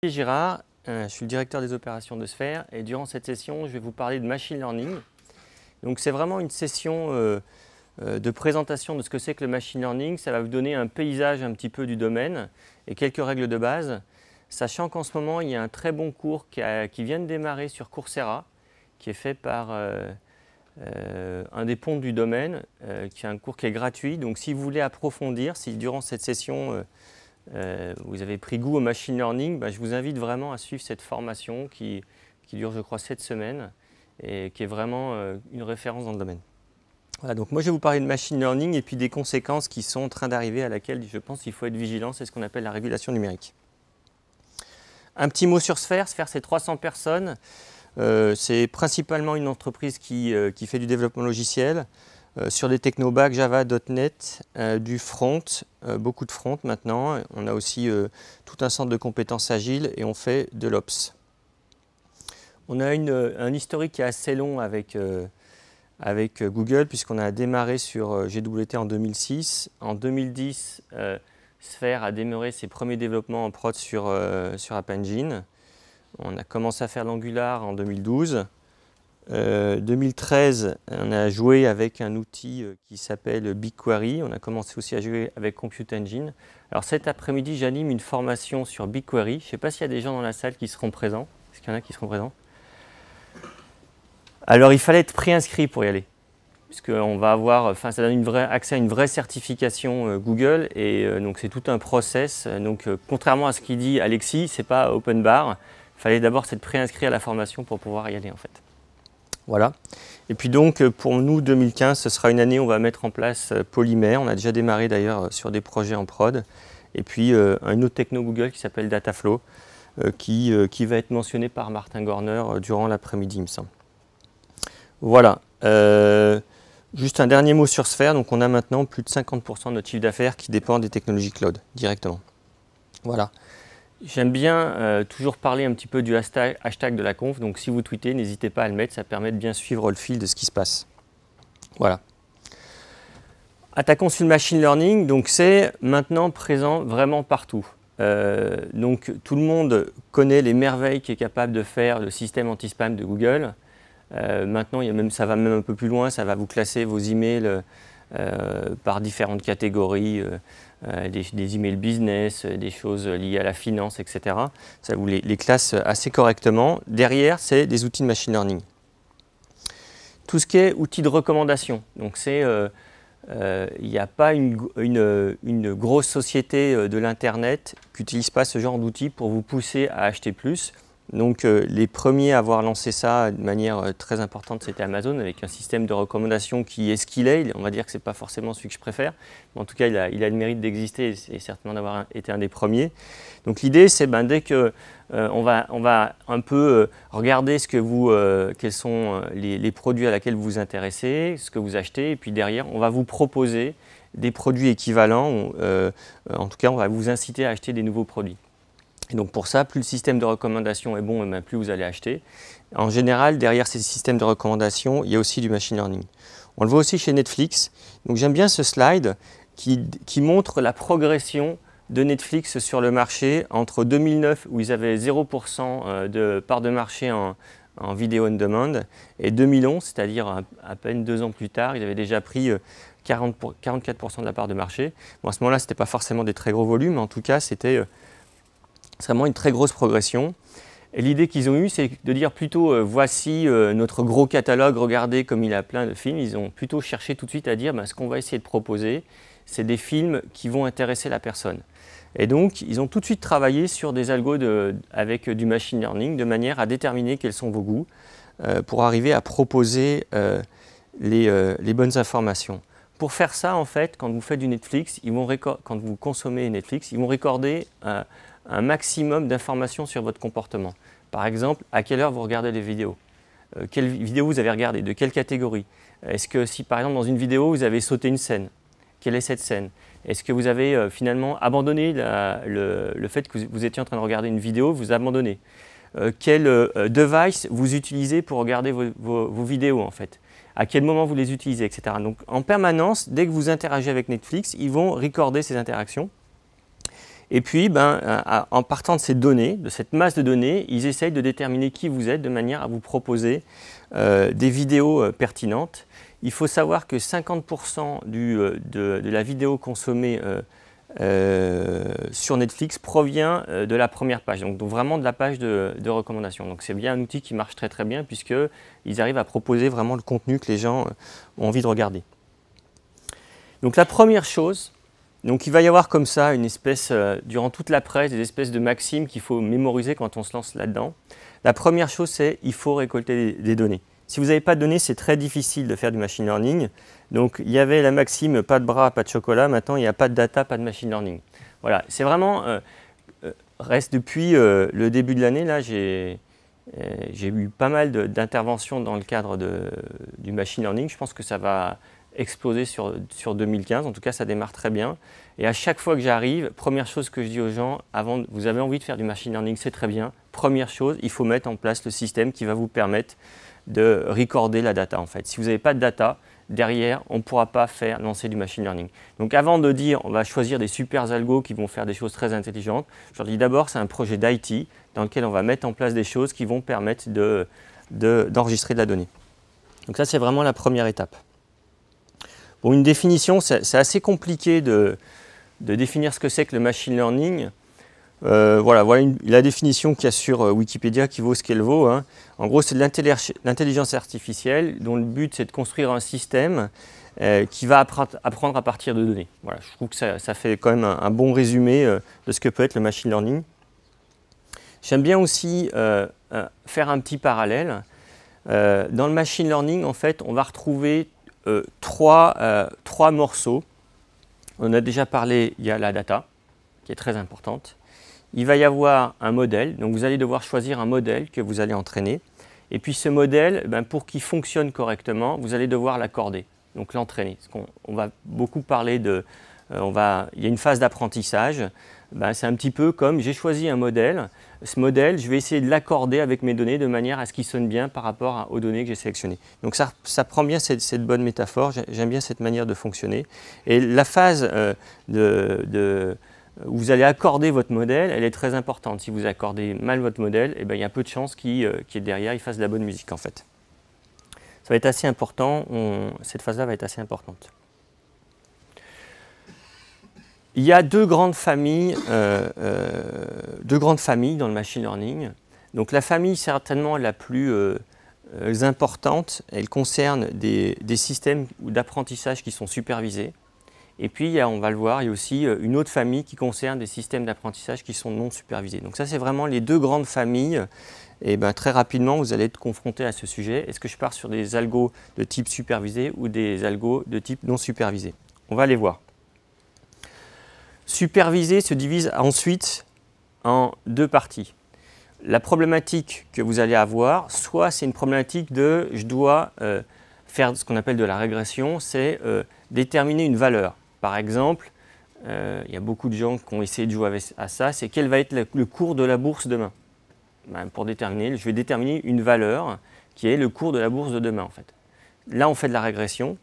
Girard, je suis le directeur des opérations de Sphère et durant cette session, je vais vous parler de machine learning. Donc c'est vraiment une session de présentation de ce que c'est que le machine learning. Ça va vous donner un paysage un petit peu du domaine et quelques règles de base, sachant qu'en ce moment, il y a un très bon cours qui vient de démarrer sur Coursera, qui est fait par un des pontes du domaine, qui est un cours qui est gratuit. Donc si vous voulez approfondir, si durant cette session, vous avez pris goût au machine learning, je vous invite vraiment à suivre cette formation qui dure, je crois, 7 semaines et qui est vraiment une référence dans le domaine. Voilà, donc moi je vais vous parler de machine learning et puis des conséquences qui sont en train d'arriver à laquelle je pense qu'il faut être vigilant, c'est ce qu'on appelle la régulation numérique. Un petit mot sur Sphère. Sphère, c'est 300 personnes. C'est principalement une entreprise qui fait du développement logiciel. Sur des techno-bacs Java, .NET, du front, beaucoup de front maintenant. On a aussi tout un centre de compétences agiles et on fait de l'Ops. On a un historique qui est assez long avec Google puisqu'on a démarré sur GWT en 2006. En 2010, Sphère a démarré ses premiers développements en prod sur App Engine. On a commencé à faire l'Angular en 2012. 2013, on a joué avec un outil qui s'appelle BigQuery. On a commencé aussi à jouer avec Compute Engine. Alors cet après-midi, j'anime une formation sur BigQuery. Je ne sais pas s'il y a des gens dans la salle qui seront présents. Est-ce qu'il y en a qui seront présents? Alors il fallait être préinscrit pour y aller, puisqu'on va avoir, ça donne accès à une vraie certification Google, et donc c'est tout un process. Donc contrairement à ce qu'il dit Alexis, c'est pas open bar. Il fallait d'abord s'être préinscrit à la formation pour pouvoir y aller en fait. Voilà. Et puis donc pour nous 2015, ce sera une année où on va mettre en place Polymère. On a déjà démarré d'ailleurs sur des projets en prod. Et puis une autre techno Google qui s'appelle Dataflow, qui va être mentionné par Martin Gorner durant l'après-midi, il me semble. Voilà. Juste un dernier mot sur Sphère. Donc on a maintenant plus de 50% de notre chiffre d'affaires qui dépend des technologies cloud directement. Voilà. J'aime bien toujours parler un petit peu du hashtag de la conf, donc si vous tweetez, n'hésitez pas à le mettre, ça permet de bien suivre le fil de ce qui se passe. Voilà. Attaquons sur le machine learning, donc c'est maintenant présent vraiment partout. Donc tout le monde connaît les merveilles qu'est capable de faire le système anti-spam de Google. Maintenant, ça va même un peu plus loin, ça va vous classer vos emails par différentes catégories. Des emails business, des choses liées à la finance, etc. Ça vous les classe assez correctement. Derrière, c'est des outils de machine learning. Tout ce qui est outils de recommandation. Donc, il n'y a pas une grosse société de l'Internet qui n'utilise pas ce genre d'outils pour vous pousser à acheter plus. Donc les premiers à avoir lancé ça de manière très importante, c'était Amazon, avec un système de recommandation qui est ce qu'il est. On va dire que ce n'est pas forcément celui que je préfère, mais en tout cas, il a le mérite d'exister et certainement d'avoir été un des premiers. Donc l'idée, c'est dès que on va un peu regarder quels sont les produits à laquelle vous vous intéressez, ce que vous achetez, et puis derrière, on va vous proposer des produits équivalents. En tout cas, on va vous inciter à acheter des nouveaux produits. Et donc pour ça, plus le système de recommandation est bon, plus vous allez acheter. En général, derrière ces systèmes de recommandation, il y a aussi du machine learning. On le voit aussi chez Netflix. Donc j'aime bien ce slide qui montre la progression de Netflix sur le marché entre 2009, où ils avaient 0% de part de marché en vidéo on demand, et 2011, c'est-à-dire à peine 2 ans plus tard, ils avaient déjà pris 44% de la part de marché. Bon, à ce moment-là, ce n'était pas forcément des très gros volumes, mais en tout cas, c'était vraiment une très grosse progression. Et l'idée qu'ils ont eue, c'est de dire plutôt voici notre gros catalogue, regardez comme il a plein de films. Ils ont plutôt cherché tout de suite à dire ce qu'on va essayer de proposer, c'est des films qui vont intéresser la personne. Et donc, ils ont tout de suite travaillé sur des algos avec du machine learning de manière à déterminer quels sont vos goûts pour arriver à proposer les bonnes informations. Pour faire ça, en fait, quand vous faites du Netflix, quand vous consommez Netflix, ils vont recorder un maximum d'informations sur votre comportement. Par exemple, à quelle heure vous regardez les vidéos, quelle vidéo vous avez regardé, de quelle catégorie. Est-ce que si par exemple dans une vidéo vous avez sauté une scène, quelle est cette scène? Est-ce que vous avez finalement abandonné le fait que vous étiez en train de regarder une vidéo, vous abandonnez? Quel device vous utilisez pour regarder vos vidéos en fait? À quel moment vous les utilisez, etc. Donc en permanence, dès que vous interagissez avec Netflix, ils vont recorder ces interactions. Et puis, en partant de ces données, de cette masse de données, ils essayent de déterminer qui vous êtes de manière à vous proposer des vidéos pertinentes. Il faut savoir que 50% de la vidéo consommée sur Netflix provient de la première page, donc vraiment de la page de recommandation. Donc c'est bien un outil qui marche très très bien puisqu'ils arrivent à proposer vraiment le contenu que les gens ont envie de regarder. Donc la première chose, donc il va y avoir comme ça une espèce, durant toute la presse, des espèces de maximes qu'il faut mémoriser quand on se lance là-dedans. La première chose, c'est qu'il faut récolter des données. Si vous n'avez pas de données, c'est très difficile de faire du machine learning. Donc il y avait la maxime pas de bras, pas de chocolat. Maintenant, il n'y a pas de data, pas de machine learning. Voilà, c'est vraiment, reste depuis le début de l'année, là, j'ai eu pas mal d'interventions dans le cadre du machine learning. Je pense que ça va exploser sur 2015. En tout cas, ça démarre très bien. Et à chaque fois que j'arrive, première chose que je dis aux gens, vous avez envie de faire du machine learning, c'est très bien. Première chose, il faut mettre en place le système qui va vous permettre de recorder la data en fait. Si vous n'avez pas de data, derrière, on ne pourra pas lancer du machine learning. Donc avant de dire on va choisir des super algos qui vont faire des choses très intelligentes, je leur dis d'abord c'est un projet d'IT dans lequel on va mettre en place des choses qui vont permettre d'enregistrer de la donnée. Donc ça c'est vraiment la première étape. Bon, une définition, c'est assez compliqué de définir ce que c'est que le machine learning. Voilà la définition qu'il y a sur Wikipédia qui vaut ce qu'elle vaut. Hein. En gros, c'est de l'intelligence artificielle dont le but c'est de construire un système qui va apprendre à partir de données. Voilà, je trouve que ça fait quand même un bon résumé de ce que peut être le machine learning. J'aime bien aussi faire un petit parallèle. Dans le machine learning, en fait, on va retrouver trois morceaux. On a déjà parlé, il y a la data qui est très importante. Il va y avoir un modèle, donc vous allez devoir choisir un modèle que vous allez entraîner. Et puis ce modèle, pour qu'il fonctionne correctement, vous allez devoir l'accorder, donc l'entraîner. On va beaucoup parler il y a une phase d'apprentissage. C'est un petit peu comme j'ai choisi un modèle. Ce modèle, je vais essayer de l'accorder avec mes données de manière à ce qu'il sonne bien par rapport aux données que j'ai sélectionnées. Donc ça prend bien cette bonne métaphore. J'aime bien cette manière de fonctionner. Et la phase où vous allez accorder votre modèle, elle est très importante. Si vous accordez mal votre modèle, il y a peu de chances qu'il est derrière, il fasse de la bonne musique en fait. Ça va être assez important, cette phase-là va être assez importante. Il y a deux grandes familles dans le machine learning. Donc la famille certainement la plus importante, elle concerne des systèmes d'apprentissage qui sont supervisés. Et puis, on va le voir, il y a aussi une autre famille qui concerne des systèmes d'apprentissage qui sont non supervisés. Donc ça, c'est vraiment les deux grandes familles. Et très rapidement, vous allez être confronté à ce sujet. Est-ce que je pars sur des algos de type supervisé ou des algos de type non supervisé? On va les voir. Supervisé se divise ensuite en deux parties. La problématique que vous allez avoir, soit c'est une problématique de je dois faire ce qu'on appelle de la régression, c'est déterminer une valeur. Par exemple, il y a beaucoup de gens qui ont essayé de jouer à ça, c'est quel va être le cours de la bourse demain. Pour déterminer, je vais déterminer une valeur qui est le cours de la bourse de demain en fait. Là, on fait de la régression.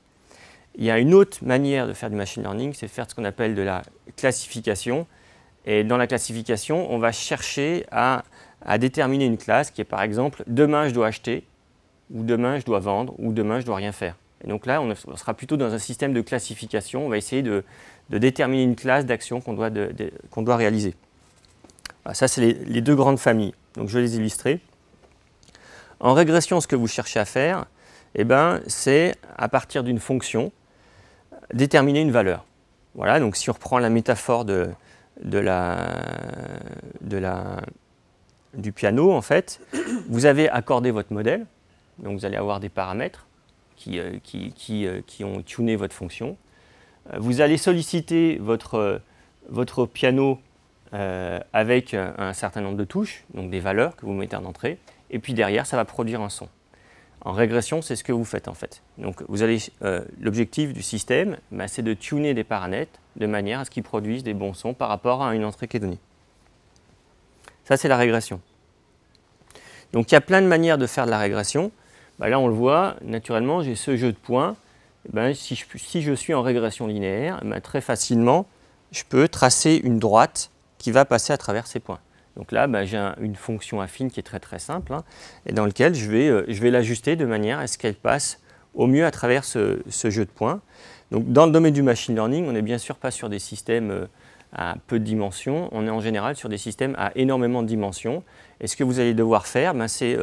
Il y a une autre manière de faire du machine learning, c'est de faire ce qu'on appelle de la classification. Et dans la classification, on va chercher à déterminer une classe qui est par exemple demain je dois acheter, ou demain je dois vendre, ou demain je dois rien faire. Et donc là, on sera plutôt dans un système de classification. On va essayer de déterminer une classe d'actions qu'on doit réaliser. Voilà, ça, c'est les deux grandes familles. Donc je vais les illustrer. En régression, ce que vous cherchez à faire, c'est à partir d'une fonction, déterminer une valeur. Voilà, donc si on reprend la métaphore du piano, en fait, vous avez accordé votre modèle, donc vous allez avoir des paramètres qui ont tuné votre fonction. Vous allez solliciter votre piano avec un certain nombre de touches, donc des valeurs que vous mettez en entrée, et puis derrière, ça va produire un son. En régression, c'est ce que vous faites en fait. Donc, l'objectif du système, c'est de tuner des paramètres de manière à ce qu'ils produisent des bons sons par rapport à une entrée qui est donnée. Ça, c'est la régression. Donc, il y a plein de manières de faire de la régression. Là, on le voit, naturellement, j'ai ce jeu de points. Si je suis en régression linéaire, très facilement, je peux tracer une droite qui va passer à travers ces points. Donc là, j'ai une fonction affine qui est très très simple, hein, et dans laquelle je vais l'ajuster de manière à ce qu'elle passe au mieux à travers ce jeu de points. Donc dans le domaine du machine learning, on n'est bien sûr pas sur des systèmes à peu de dimensions, on est en général sur des systèmes à énormément de dimensions. Et ce que vous allez devoir faire, c'est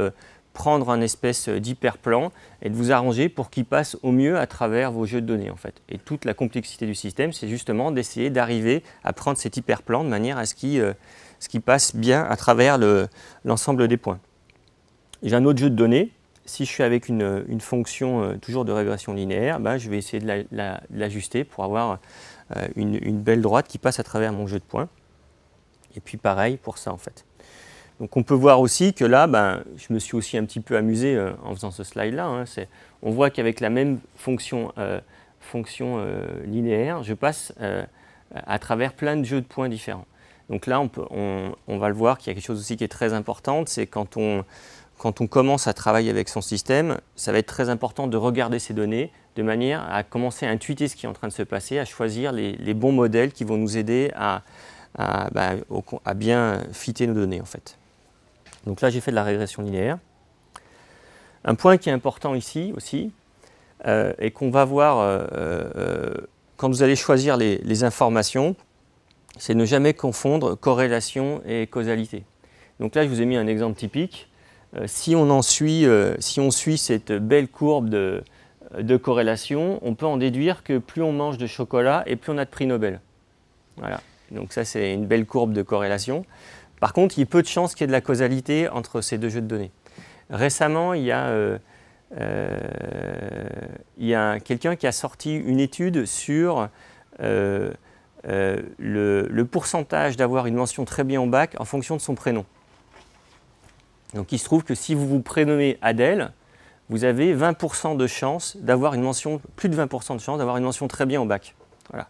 prendre un espèce d'hyperplan et de vous arranger pour qu'il passe au mieux à travers vos jeux de données en fait. Et toute la complexité du système, c'est justement d'essayer d'arriver à prendre cet hyperplan de manière à ce qu'il passe bien à travers l'ensemble des points. J'ai un autre jeu de données. Si je suis avec une fonction toujours de régression linéaire, je vais essayer de l'ajuster pour avoir une belle droite qui passe à travers mon jeu de points. Et puis pareil pour ça en fait. Donc on peut voir aussi que là, je me suis aussi un petit peu amusé en faisant ce slide-là. Hein, on voit qu'avec la même fonction linéaire, je passe à travers plein de jeux de points différents. Donc là, on va le voir qu'il y a quelque chose aussi qui est très important, c'est quand on commence à travailler avec son système, ça va être très important de regarder ces données de manière à commencer à intuiter ce qui est en train de se passer, à choisir les bons modèles qui vont nous aider à bien fitter nos données en fait. Donc là, j'ai fait de la régression linéaire. Un point qui est important ici aussi, et qu'on va voir quand vous allez choisir les informations, c'est ne jamais confondre corrélation et causalité. Donc là, je vous ai mis un exemple typique. Si on suit cette belle courbe de corrélation, on peut en déduire que plus on mange de chocolat et plus on a de prix Nobel. Voilà. Donc ça, c'est une belle courbe de corrélation. Par contre, il y a peu de chances qu'il y ait de la causalité entre ces deux jeux de données. Récemment, il y a quelqu'un qui a sorti une étude sur le pourcentage d'avoir une mention très bien au bac en fonction de son prénom. Donc il se trouve que si vous vous prénommez Adèle, vous avez 20% de chance d'avoir une mention, plus de 20% de chance d'avoir une mention très bien au bac. Voilà.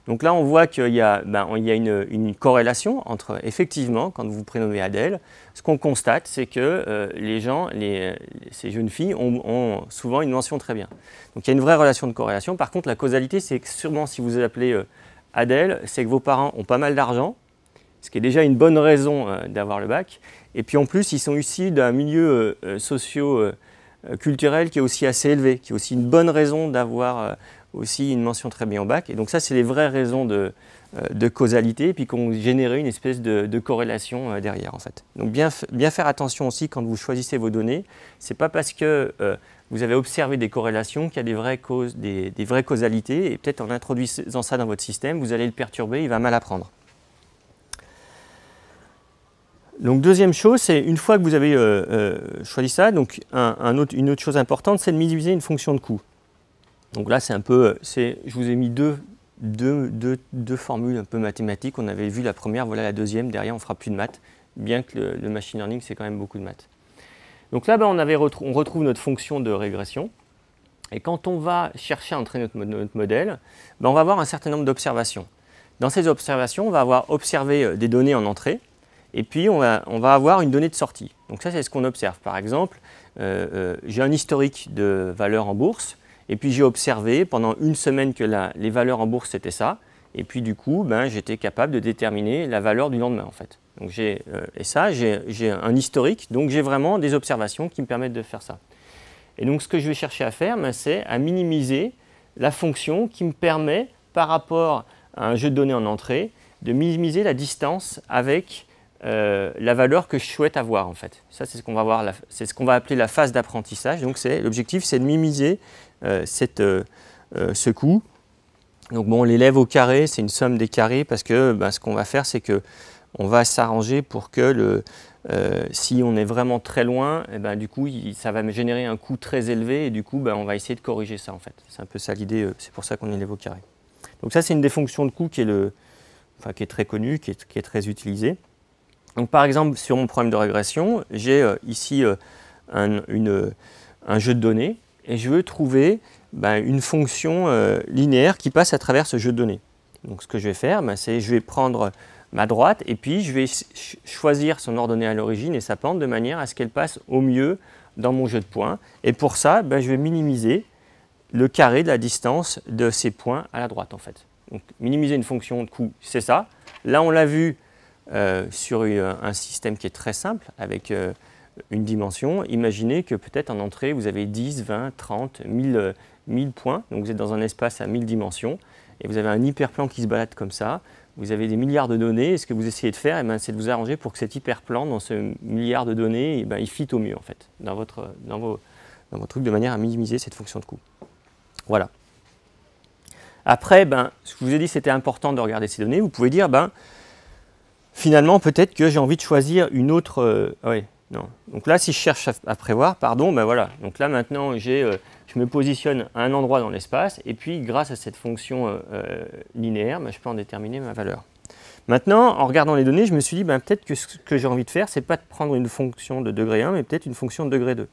Donc là, on voit qu'il y a, une corrélation entre, effectivement, quand vous vous prénommez Adèle, ce qu'on constate, c'est que ces jeunes filles ont souvent une mention très bien. Donc il y a une vraie relation de corrélation. Par contre, la causalité, c'est que sûrement si vous vous appelez Adèle, c'est que vos parents ont pas mal d'argent, ce qui est déjà une bonne raison d'avoir le bac. Et puis en plus, ils sont issus d'un milieu socio-culturel qui est aussi assez élevé, qui est aussi une bonne raison d'avoir aussi une mention très bien au bac. Et donc ça, c'est les vraies raisons de causalité, et puis qu'on génère une espèce de corrélation derrière en fait. Donc bien faire attention aussi quand vous choisissez vos données. C'est pas parce que vous avez observé des corrélations qu'il y a des vraies causalités, et peut-être en introduisant ça dans votre système, vous allez le perturber, il va mal apprendre. Donc deuxième chose, c'est une fois que vous avez choisi ça, donc une autre chose importante, c'est de minimiser une fonction de coût. Donc là, je vous ai mis deux formules un peu mathématiques. On avait vu la première, voilà la deuxième. Derrière, on ne fera plus de maths, bien que le machine learning, c'est quand même beaucoup de maths. Donc là, on retrouve notre fonction de régression. Et quand on va chercher à entraîner notre modèle, on va avoir un certain nombre d'observations. Dans ces observations, on va avoir observé des données en entrée, et puis on va avoir une donnée de sortie. Donc ça, c'est ce qu'on observe. Par exemple, j'ai un historique de valeurs en bourse, et puis j'ai observé pendant une semaine que les valeurs en bourse c'était ça, et puis du coup j'étais capable de déterminer la valeur du lendemain en fait. Donc j'ai un historique, donc j'ai vraiment des observations qui me permettent de faire ça. Et donc ce que je vais chercher à faire, c'est à minimiser la fonction qui me permet par rapport à un jeu de données en entrée de minimiser la distance avec la valeur que je souhaite avoir en fait. Ça c'est ce qu'on va voir, c'est ce qu'on va appeler la phase d'apprentissage. Donc l'objectif c'est de minimiser ce coût. Donc bon, l'élève au carré, c'est une somme des carrés parce que ce qu'on va faire, c'est qu'on va s'arranger pour que si on est vraiment très loin, du coup, ça va me générer un coût très élevé et du coup, on va essayer de corriger ça en fait. C'est un peu ça l'idée, c'est pour ça qu'on élève au carré. Donc ça, c'est une des fonctions de coût qui est très connue, qui est très utilisée. Donc par exemple, sur mon problème de régression, j'ai ici un jeu de données. Et je veux trouver une fonction linéaire qui passe à travers ce jeu de données. Donc ce que je vais faire, c'est je vais prendre ma droite et puis je vais choisir son ordonnée à l'origine et sa pente de manière à ce qu'elle passe au mieux dans mon jeu de points. Et pour ça, je vais minimiser le carré de la distance de ces points à la droite en fait. Donc minimiser une fonction de coût, c'est ça. Là, on l'a vu sur un système qui est très simple, avec une dimension. Imaginez que peut-être en entrée, vous avez 10, 20, 30, 1000 points. Donc vous êtes dans un espace à 1000 dimensions et vous avez un hyperplan qui se balade comme ça. Vous avez des milliards de données et ce que vous essayez de faire, c'est de vous arranger pour que cet hyperplan, dans ce milliard de données, il fit au mieux en fait, dans vos trucs, de manière à minimiser cette fonction de coût. Voilà. Après, ce que je vous ai dit, c'était important de regarder ces données. Vous pouvez dire, finalement, peut-être que j'ai envie de choisir une autre... non. Donc là, si je cherche à prévoir, voilà. Donc là, maintenant, je me positionne à un endroit dans l'espace, et puis, grâce à cette fonction linéaire, je peux en déterminer ma valeur. Maintenant, en regardant les données, je me suis dit, peut-être que ce que j'ai envie de faire, c'est pas de prendre une fonction de degré 1, mais peut-être une fonction de degré 2.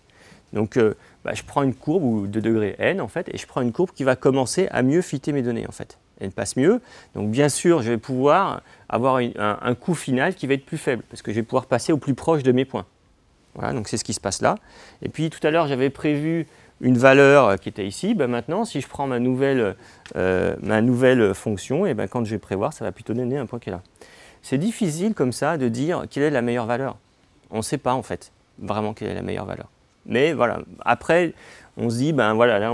Donc, je prends une courbe de degré n, en fait, et je prends une courbe qui va commencer à mieux fitter mes données, en fait. Elle passe mieux. Donc, bien sûr, je vais pouvoir avoir un coût final qui va être plus faible, parce que je vais pouvoir passer au plus proche de mes points. Voilà, donc c'est ce qui se passe là. Et puis, tout à l'heure, j'avais prévu une valeur qui était ici. Maintenant, si je prends ma nouvelle fonction, et quand je vais prévoir, ça va plutôt donner un point qui est là. C'est difficile, comme ça, de dire quelle est la meilleure valeur. On ne sait pas, en fait, vraiment quelle est la meilleure valeur. Mais voilà, après, on se dit, voilà, là,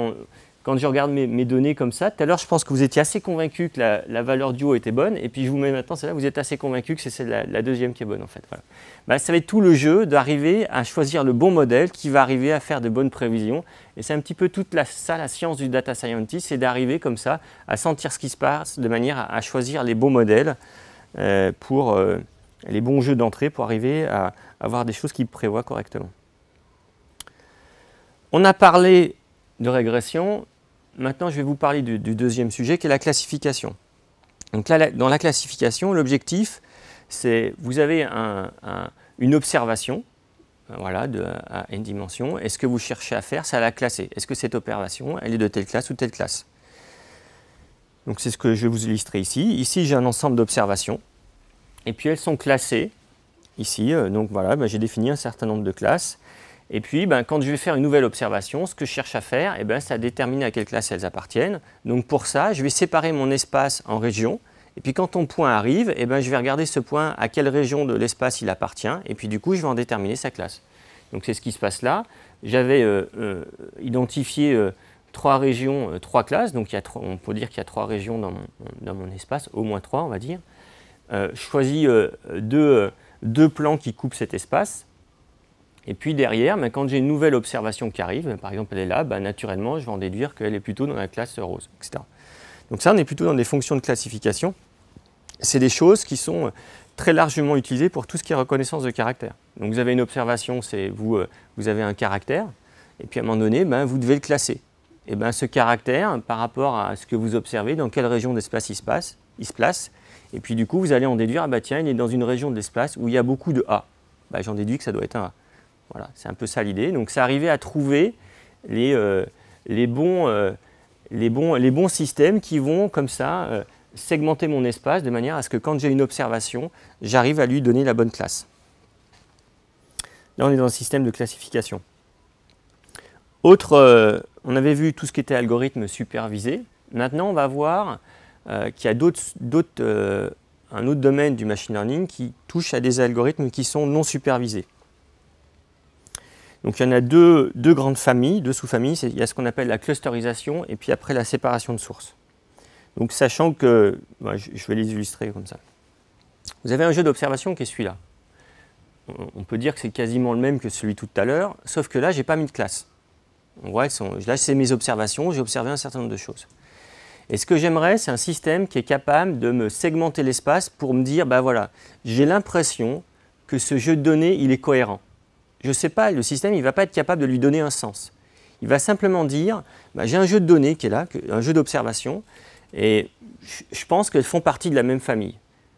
quand je regarde mes données comme ça, tout à l'heure, je pense que vous étiez assez convaincu que la valeur du haut était bonne, et puis je vous mets maintenant, c'est là, vous êtes assez convaincu que c'est la deuxième qui est bonne, en fait. Voilà. Ça va être tout le jeu d'arriver à choisir le bon modèle qui va arriver à faire de bonnes prévisions, et c'est un petit peu toute la science du data scientist, c'est d'arriver comme ça, à sentir ce qui se passe, de manière à choisir les bons modèles pour les bons jeux d'entrée, pour arriver à avoir des choses qui prévoient correctement. On a parlé de régression. Maintenant, je vais vous parler du deuxième sujet, qui est la classification. Donc là, dans la classification, l'objectif, c'est vous avez une observation, voilà, à n dimensions, et ce que vous cherchez à faire, c'est à la classer. Est-ce que cette observation, elle est de telle classe ou telle classe? Donc c'est ce que je vais vous illustrer ici. Ici, j'ai un ensemble d'observations, et puis elles sont classées ici. Donc voilà, j'ai défini un certain nombre de classes. Et puis, quand je vais faire une nouvelle observation, ce que je cherche à faire, c'est à déterminer à quelle classe elles appartiennent. Donc pour ça, je vais séparer mon espace en régions. Et puis quand ton point arrive, je vais regarder ce point à quelle région de l'espace il appartient. Et puis du coup, je vais en déterminer sa classe. Donc c'est ce qui se passe là. J'avais identifié 3 régions, 3 classes. Donc on peut dire qu'il y a 3 régions dans mon espace, au moins 3 on va dire. Je choisis deux plans qui coupent cet espace. Et puis derrière, quand j'ai une nouvelle observation qui arrive, par exemple elle est là, naturellement je vais en déduire qu'elle est plutôt dans la classe rose, etc. Donc ça, on est plutôt dans des fonctions de classification. C'est des choses qui sont très largement utilisées pour tout ce qui est reconnaissance de caractère. Donc vous avez une observation, c'est vous avez un caractère, et puis à un moment donné, vous devez le classer. Et ce caractère, par rapport à ce que vous observez, dans quelle région d'espace il se place, et puis du coup vous allez en déduire, tiens, il est dans une région de l'espace où il y a beaucoup de A. J'en déduis que ça doit être un A. Voilà, c'est un peu ça l'idée. Donc, c'est arriver à trouver les bons systèmes qui vont, comme ça, segmenter mon espace de manière à ce que quand j'ai une observation, j'arrive à lui donner la bonne classe. Là, on est dans un système de classification. On avait vu tout ce qui était algorithme supervisé. Maintenant, on va voir qu'il y a un autre domaine du machine learning qui touche à des algorithmes qui sont non supervisés. Donc il y en a deux grandes familles, 2 sous-familles. Il y a ce qu'on appelle la clusterisation et puis après la séparation de sources. Donc sachant que, je vais les illustrer comme ça. Vous avez un jeu d'observation qui est celui-là. On peut dire que c'est quasiment le même que celui tout à l'heure, sauf que là, je n'ai pas mis de classe. On voit, là, c'est mes observations, j'ai observé un certain nombre de choses. Et ce que j'aimerais, c'est un système qui est capable de me segmenter l'espace pour me dire, voilà, j'ai l'impression que ce jeu de données, il est cohérent. Je ne sais pas, le système il ne va pas être capable de lui donner un sens. Il va simplement dire, j'ai un jeu de données qui est là, un jeu d'observation, et je pense qu'elles font partie de la même famille.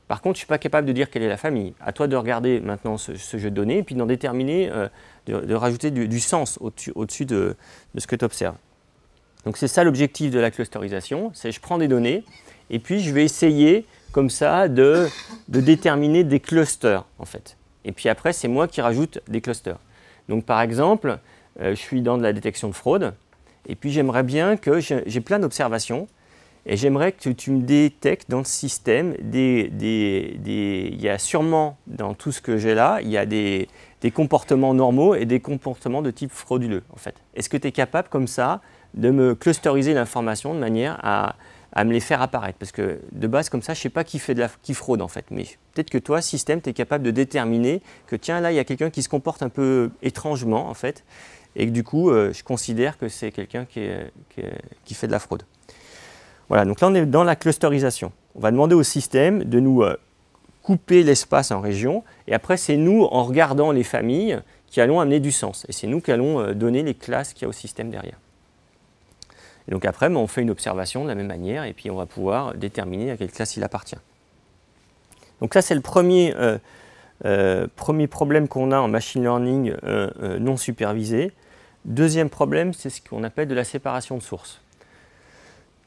Par contre, je ne suis pas capable de dire quelle est la famille. À toi de regarder maintenant ce jeu de données, et puis d'en déterminer, de rajouter du sens au-dessus de ce que tu observes. Donc c'est ça l'objectif de la clusterisation, c'est je prends des données, et puis je vais essayer, comme ça, de déterminer des clusters, en fait. Et puis après, c'est moi qui rajoute des clusters. Donc par exemple, je suis dans de la détection de fraude, et puis j'aimerais bien que j'ai plein d'observations, Et j'aimerais que tu me détectes dans le système, il y a sûrement dans tout ce que j'ai là, il y a des comportements normaux et des comportements de type frauduleux en fait. Est-ce que tu es capable comme ça de me clusteriser l'information de manière à me les faire apparaître? Parce que de base comme ça, je ne sais pas qui fraude en fait, mais peut-être que toi, système, tu es capable de déterminer que tiens là, il y a quelqu'un qui se comporte un peu étrangement en fait, et que du coup, je considère que c'est quelqu'un qui fait de la fraude. Voilà, donc là on est dans la clusterisation. On va demander au système de nous couper l'espace en régions, et après c'est nous, en regardant les familles, qui allons amener du sens. Et c'est nous qui allons donner les classes qu'il y a au système derrière. Et donc après, on fait une observation de la même manière, et puis on va pouvoir déterminer à quelle classe il appartient. Donc ça c'est le premier problème qu'on a en machine learning non supervisé. Deuxième problème, c'est ce qu'on appelle de la séparation de sources.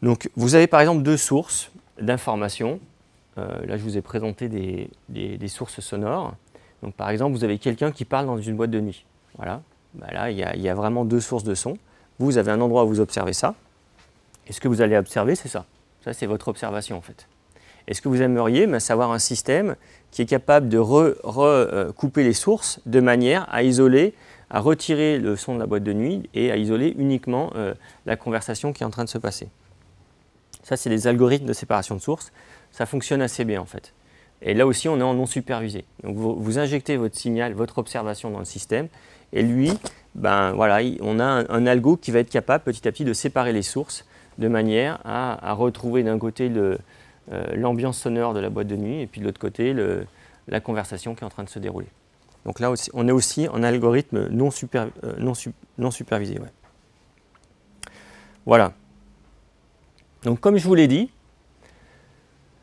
Donc, vous avez par exemple deux sources d'informations. Là, je vous ai présenté des sources sonores. Donc, par exemple, vous avez quelqu'un qui parle dans une boîte de nuit. Voilà. Ben là, il y a vraiment deux sources de son. Vous avez un endroit où vous observez ça. Et ce que vous allez observer, c'est ça. Ça, c'est votre observation, en fait. Est-ce que vous aimeriez savoir un système qui est capable de recouper les sources de manière à isoler, à retirer le son de la boîte de nuit et à isoler uniquement la conversation qui est en train de se passer? Ça, c'est des algorithmes de séparation de sources. Ça fonctionne assez bien, en fait. Et là aussi, on est en non supervisé. Donc, vous injectez votre signal, votre observation dans le système. Et lui, ben, voilà, on a un algo qui va être capable, petit à petit, de séparer les sources de manière à retrouver d'un côté l'ambiance sonore de la boîte de nuit et puis de l'autre côté, la conversation qui est en train de se dérouler. Donc là, aussi, on est aussi en algorithme non supervisé. Ouais. Voilà. Donc, comme je vous l'ai dit,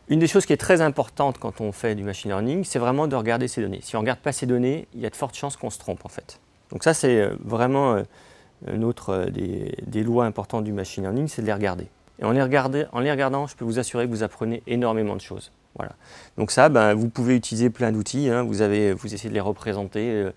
une des choses qui est très importante quand on fait du machine learning, c'est vraiment de regarder ces données. Si on ne regarde pas ces données, il y a de fortes chances qu'on se trompe, en fait. Donc ça, c'est vraiment une autre des lois importantes du machine learning, c'est de les regarder. Et en les regardant, je peux vous assurer que vous apprenez énormément de choses. Voilà. Donc ça, ben, vous pouvez utiliser plein d'outils. Hein. Vous essayez de les représenter,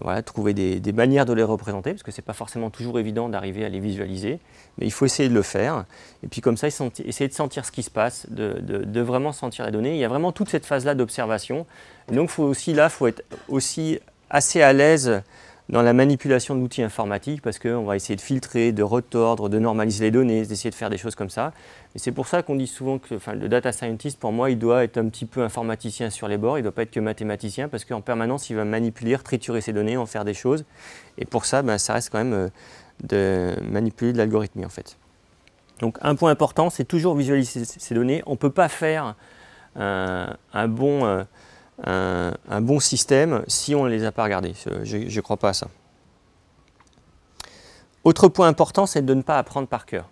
voilà, trouver des manières de les représenter, parce que ce n'est pas forcément toujours évident d'arriver à les visualiser, mais il faut essayer de le faire. Et puis comme ça, essayer de sentir ce qui se passe, de vraiment sentir les données. Il y a vraiment toute cette phase-là d'observation. Donc faut être aussi assez à l'aise dans la manipulation d'outils informatiques, parce qu'on va essayer de filtrer, de retordre, de normaliser les données, d'essayer de faire des choses comme ça. Et c'est pour ça qu'on dit souvent que le data scientist, pour moi, il doit être un petit peu informaticien sur les bords, il ne doit pas être que mathématicien, parce qu'en permanence, il va manipuler, triturer ces données, en faire des choses. Et pour ça, ben, ça reste quand même de manipuler de l'algorithmie, en fait. Donc un point important, c'est toujours visualiser ces données. On ne peut pas faire un bon système si on ne les a pas regardés. Je ne crois pas à ça. Autre point important, c'est de ne pas apprendre par cœur.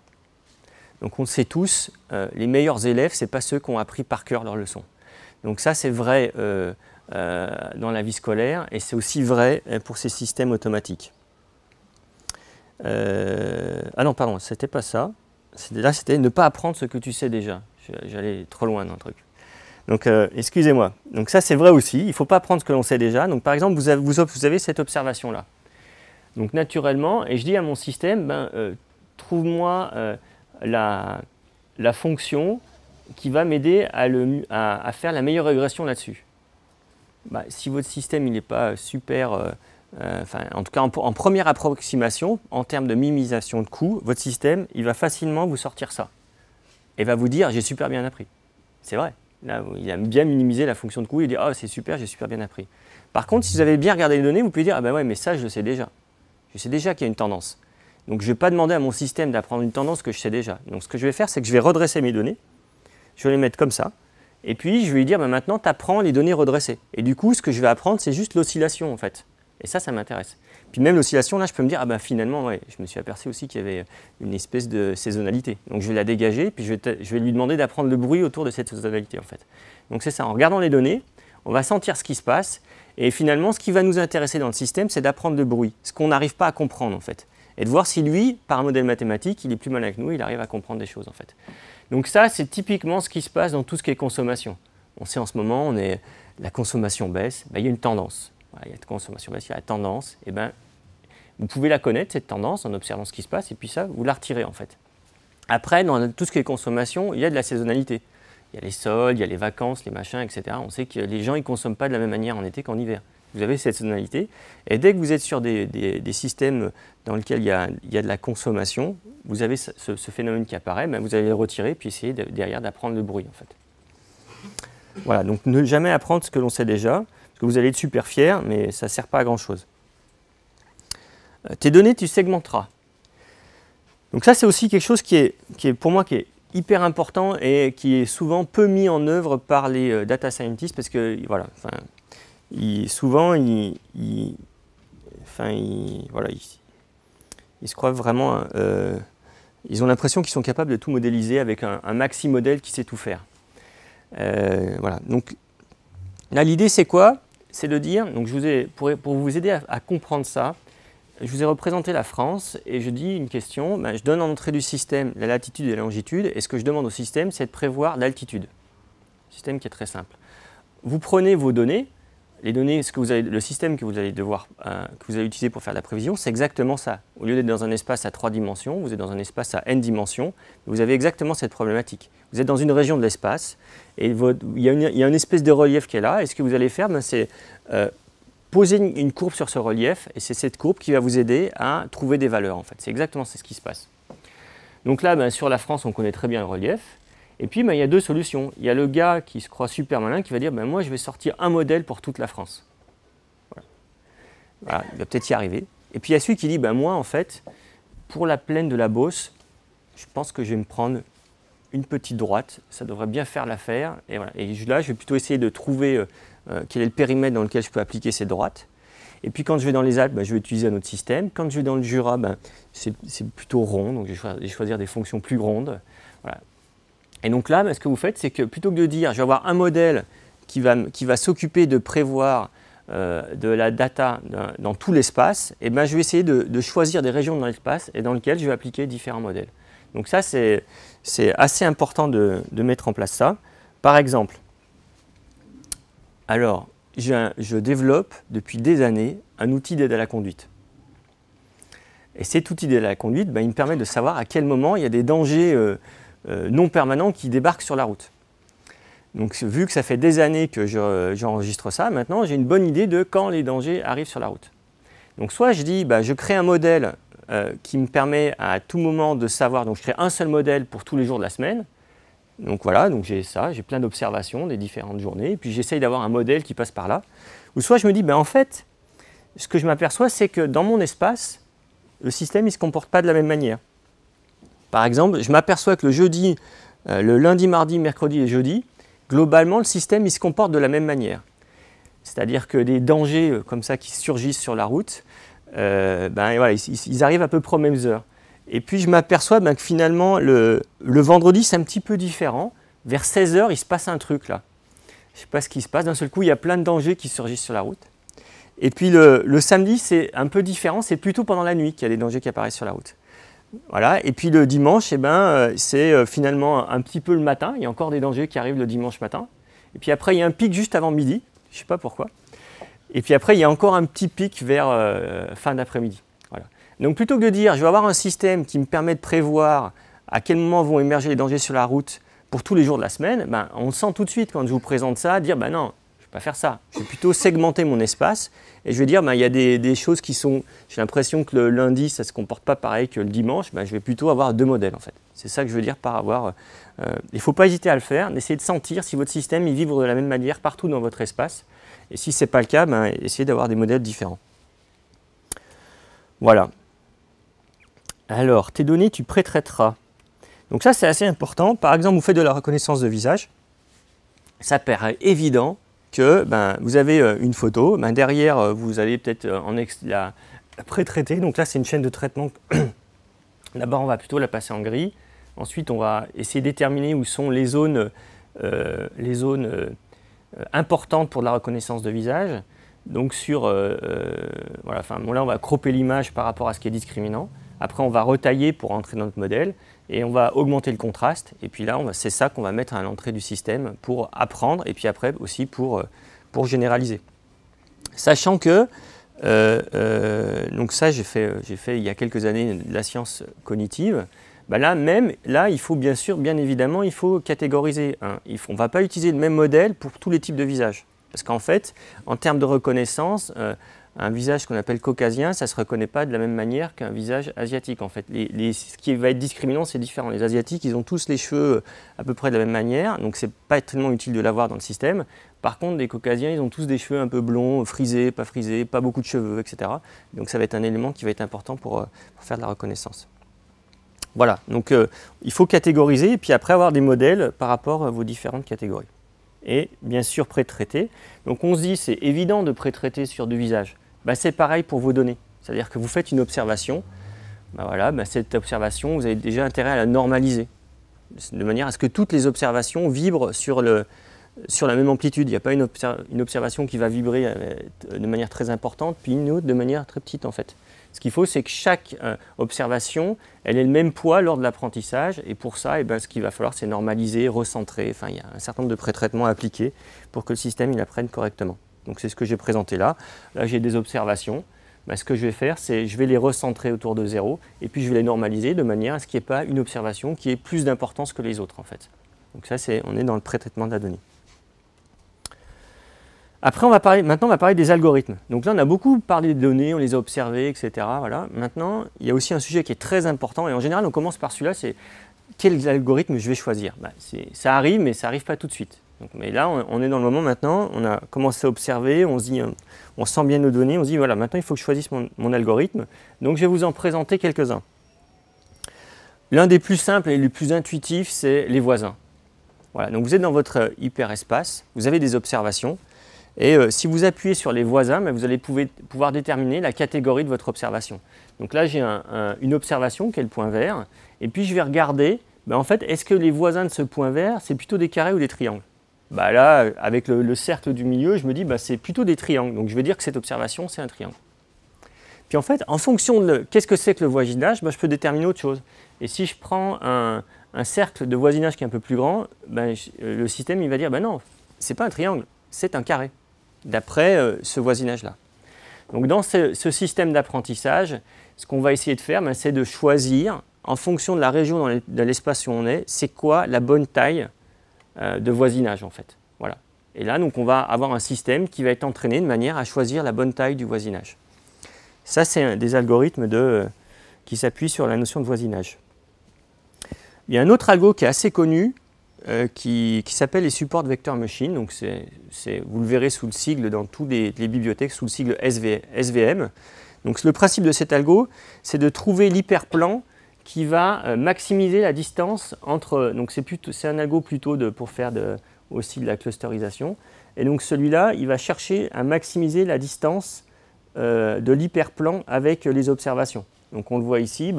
Donc on le sait tous, les meilleurs élèves, ce n'est pas ceux qui ont appris par cœur leurs leçons. Donc ça, c'est vrai dans la vie scolaire et c'est aussi vrai pour ces systèmes automatiques. Ah non, pardon, c'était pas ça. Là, c'était ne pas apprendre ce que tu sais déjà. J'allais trop loin dans le truc. Donc, excusez-moi. Donc ça, c'est vrai aussi. Il ne faut pas apprendre ce que l'on sait déjà. Donc, par exemple, vous avez cette observation-là. Donc, naturellement, et je dis à mon système, ben, trouve-moi la fonction qui va m'aider à faire la meilleure régression là-dessus. Ben, si votre système n'est pas super... en tout cas, en première approximation, en termes de minimisation de coûts, votre système, il va facilement vous sortir ça. Et va vous dire, j'ai super bien appris. C'est vrai. Là, il a bien minimisé la fonction de coût, il dit « Ah, c'est super, j'ai super bien appris ». Par contre, si vous avez bien regardé les données, vous pouvez dire « Ah ben ouais, mais ça, je le sais déjà. Je sais déjà qu'il y a une tendance. Donc, je ne vais pas demander à mon système d'apprendre une tendance que je sais déjà. Donc, ce que je vais faire, c'est que je vais redresser mes données. Je vais les mettre comme ça. Et puis, je vais lui dire ben, « Maintenant, tu apprends les données redressées. » Et du coup, ce que je vais apprendre, c'est juste l'oscillation, en fait. Et ça m'intéresse. Puis même l'oscillation, là, je peux me dire « Ah ben finalement, ouais, je me suis aperçu aussi qu'il y avait une espèce de saisonnalité. » Donc, je vais la dégager, puis je vais lui demander d'apprendre le bruit autour de cette saisonnalité, en fait. Donc, c'est ça. En regardant les données, on va sentir ce qui se passe. Et finalement, ce qui va nous intéresser dans le système, c'est d'apprendre le bruit. Ce qu'on n'arrive pas à comprendre, en fait. Et de voir si lui, par un modèle mathématique, il est plus malin que nous, il arrive à comprendre des choses, en fait. Donc ça, c'est typiquement ce qui se passe dans tout ce qui est consommation. On sait en ce moment, la consommation baisse, ben, il y a une tendance. Voilà, il y a de consommation baisse, il y a la tendance. Et ben, vous pouvez la connaître, cette tendance, en observant ce qui se passe, et puis ça, vous la retirez, en fait. Après, dans tout ce qui est consommation, il y a de la saisonnalité. Il y a les soldes, il y a les vacances, les machins, etc. On sait que les gens ne consomment pas de la même manière en été qu'en hiver. Vous avez cette saisonnalité. Et dès que vous êtes sur des systèmes dans lesquels il y a de la consommation, vous avez ce phénomène qui apparaît, ben vous allez le retirer puis essayer derrière d'apprendre le bruit, en fait. Voilà, donc ne jamais apprendre ce que l'on sait déjà, parce que vous allez être super fier, mais ça ne sert pas à grand-chose. Tes données, tu segmenteras. Donc ça, c'est aussi quelque chose qui est pour moi qui est hyper important et qui est souvent peu mis en œuvre par les data scientists, parce que voilà, souvent ils se croient vraiment, ils ont l'impression qu'ils sont capables de tout modéliser avec un maxi modèle qui sait tout faire. Voilà. Donc là, l'idée c'est quoi? C'est de dire, donc pour vous aider à comprendre ça, je vous ai représenté la France et je dis une question, ben, je donne en entrée du système la latitude et la longitude, et ce que je demande au système, c'est de prévoir l'altitude. Système qui est très simple. Vous prenez vos données, les données, le système que vous allez utiliser pour faire la prévision, c'est exactement ça. Au lieu d'être dans un espace à 3 dimensions, vous êtes dans un espace à n dimensions, vous avez exactement cette problématique. Vous êtes dans une région de l'espace et il y a une espèce de relief qui est là, et ce que vous allez faire, ben, c'est poser une courbe sur ce relief, et c'est cette courbe qui va vous aider à trouver des valeurs, en fait. C'est exactement ce qui se passe. Donc là, ben, sur la France, on connaît très bien le relief. Et puis, ben, il y a deux solutions. Il y a le gars qui se croit super malin, qui va dire, ben, moi, je vais sortir un modèle pour toute la France. Voilà, il va peut-être y arriver. Et puis, il y a celui qui dit, ben, moi, en fait, pour la plaine de la Beauce, je pense que je vais me prendre une petite droite. Ça devrait bien faire l'affaire. Et, voilà. Et là, je vais plutôt essayer de trouver quel est le périmètre dans lequel je peux appliquer ces droites. Et puis quand je vais dans les Alpes, ben, je vais utiliser un autre système. Quand je vais dans le Jura, ben, c'est plutôt rond, donc je vais choisir des fonctions plus grandes. Voilà. Et donc là, ben, ce que vous faites, c'est que plutôt que de dire je vais avoir un modèle qui va s'occuper de prévoir de la data dans tout l'espace, et ben, je vais essayer de choisir des régions dans l'espace et dans lesquelles je vais appliquer différents modèles. Donc ça, c'est assez important de mettre en place ça. Par exemple, alors, je développe depuis des années un outil d'aide à la conduite. Et cet outil d'aide à la conduite, ben, il me permet de savoir à quel moment il y a des dangers non permanents qui débarquent sur la route. Donc, vu que ça fait des années que j'enregistre ça, maintenant j'ai une bonne idée de quand les dangers arrivent sur la route. Donc, soit je dis, ben, je crée un modèle qui me permet à tout moment de savoir, donc je crée un seul modèle pour tous les jours de la semaine. Donc voilà, donc j'ai ça, j'ai plein d'observations des différentes journées, et puis j'essaye d'avoir un modèle qui passe par là. Ou soit je me dis, ben en fait, ce que je m'aperçois, c'est que dans mon espace, le système ne se comporte pas de la même manière. Par exemple, je m'aperçois que le jeudi, le lundi, mardi, mercredi et jeudi, globalement, le système il se comporte de la même manière. C'est-à-dire que des dangers comme ça qui surgissent sur la route, ben voilà, ils arrivent à peu près aux mêmes heures. Et puis je m'aperçois ben, que finalement, le vendredi, c'est un petit peu différent. Vers 16 h, il se passe un truc là. Je ne sais pas ce qui se passe. D'un seul coup, il y a plein de dangers qui surgissent sur la route. Et puis le samedi, c'est un peu différent. C'est plutôt pendant la nuit qu'il y a des dangers qui apparaissent sur la route. Voilà. Et puis le dimanche, eh ben, c'est finalement un petit peu le matin. Il y a encore des dangers qui arrivent le dimanche matin. Et puis après, il y a un pic juste avant midi. Je ne sais pas pourquoi. Et puis après, il y a encore un petit pic vers fin d'après-midi. Voilà. Donc plutôt que de dire je vais avoir un système qui me permet de prévoir à quel moment vont émerger les dangers sur la route pour tous les jours de la semaine, ben, on sent tout de suite quand je vous présente ça, dire ben non, je ne vais pas faire ça. Je vais plutôt segmenter mon espace et je vais dire ben, il y a des choses qui sont, j'ai l'impression que le lundi ça ne se comporte pas pareil que le dimanche, ben, je vais plutôt avoir deux modèles en fait. C'est ça que je veux dire par avoir, il ne faut pas hésiter à le faire, d'essayer de sentir si votre système il vibre de la même manière partout dans votre espace. Et si ce n'est pas le cas, ben, essayez d'avoir des modèles différents. Voilà. Alors, tes données, tu pré-traiteras. Donc ça, c'est assez important. Par exemple, vous faites de la reconnaissance de visage. Ça paraît évident que ben, vous avez une photo. Ben, derrière, vous allez peut-être la pré-traiter. Donc là, c'est une chaîne de traitement. D'abord, on va plutôt la passer en gris. Ensuite, on va essayer de déterminer où sont les zones importantes pour de la reconnaissance de visage. Donc voilà, enfin, bon, là, on va cropper l'image par rapport à ce qui est discriminant. Après, on va retailler pour entrer dans notre modèle et on va augmenter le contraste. Et puis là, c'est ça qu'on va mettre à l'entrée du système pour apprendre et puis après aussi pour généraliser. Sachant que, donc ça, j'ai fait il y a quelques années de la science cognitive. Bah là, il faut bien évidemment, il faut catégoriser. Hein. On ne va pas utiliser le même modèle pour tous les types de visages. Parce qu'en fait, en termes de reconnaissance, un visage qu'on appelle caucasien, ça ne se reconnaît pas de la même manière qu'un visage asiatique. En fait, ce qui va être discriminant, c'est différent. Les Asiatiques, ils ont tous les cheveux à peu près de la même manière, donc ce n'est pas tellement utile de l'avoir dans le système. Par contre, les Caucasiens, ils ont tous des cheveux un peu blonds, frisés, pas beaucoup de cheveux, etc. Donc ça va être un élément qui va être important pour faire de la reconnaissance. Voilà, donc il faut catégoriser et puis après avoir des modèles par rapport à vos différentes catégories. Et bien sûr pré-traiter. Donc on se dit c'est évident de pré-traiter sur du visage. Bah, c'est pareil pour vos données. C'est-à-dire que vous faites une observation, bah voilà, bah cette observation, vous avez déjà intérêt à la normaliser. De manière à ce que toutes les observations vibrent sur la même amplitude. Il n'y a pas une observation qui va vibrer de manière très importante, puis une autre de manière très petite en fait. Ce qu'il faut, c'est que chaque observation, elle ait le même poids lors de l'apprentissage. Et pour ça, ce qu'il va falloir, c'est normaliser, recentrer. Enfin, il y a un certain nombre de pré-traitements à appliquer pour que le système il apprenne correctement. Donc, c'est ce que j'ai présenté là. Là, j'ai des observations. Ce que je vais faire, c'est je vais les recentrer autour de 0. Et puis, je vais les normaliser de manière à ce qu'il n'y ait pas une observation qui ait plus d'importance que les autres, en fait. Donc, ça, on est dans le pré-traitement de la donnée. Après, maintenant, on va parler des algorithmes. Donc là, on a beaucoup parlé des données, on les a observées, etc. Voilà. Maintenant, il y a aussi un sujet qui est très important. Et en général, on commence par celui-là, c'est quels algorithmes je vais choisir. Ça arrive, mais ça n'arrive pas tout de suite. Donc, mais là, on est dans le moment maintenant, on a commencé à observer, on sent bien nos données, on se dit, voilà, maintenant, il faut que je choisisse mon algorithme. Donc, je vais vous en présenter quelques-uns. L'un des plus simples et les plus intuitifs, c'est les voisins. Voilà. Donc, vous êtes dans votre hyperespace, vous avez des observations. Et si vous appuyez sur les voisins, vous allez pouvoir déterminer la catégorie de votre observation. Donc là, j'ai une observation qui est le point vert. Et puis, je vais regarder, en fait, est-ce que les voisins de ce point vert, c'est plutôt des carrés ou des triangles? Là, avec le cercle du milieu, je me dis, c'est plutôt des triangles. Donc, je vais dire que cette observation, c'est un triangle. Puis, en fait, en fonction de qu'est-ce que c'est que le voisinage, je peux déterminer autre chose. Et si je prends un cercle de voisinage qui est un peu plus grand, le système, il va dire, non, ce n'est pas un triangle, c'est un carré, d'après ce voisinage-là. Donc dans ce système d'apprentissage, ce qu'on va essayer de faire, c'est de choisir, en fonction de la région de l'espace où on est, c'est quoi la bonne taille de voisinage en fait. Voilà. Et là, donc, on va avoir un système qui va être entraîné de manière à choisir la bonne taille du voisinage. Ça, c'est des algorithmes qui s'appuient sur la notion de voisinage. Il y a un autre algo qui est assez connu, qui s'appelle les Support Vector Machine. Donc vous le verrez sous le sigle dans toutes les bibliothèques, sous le sigle SVM. Donc le principe de cet algo, c'est de trouver l'hyperplan qui va maximiser la distance entre... Donc c'est un algo plutôt pour faire aussi de la clusterisation. Et donc celui-là, il va chercher à maximiser la distance de l'hyperplan avec les observations. Donc on le voit ici,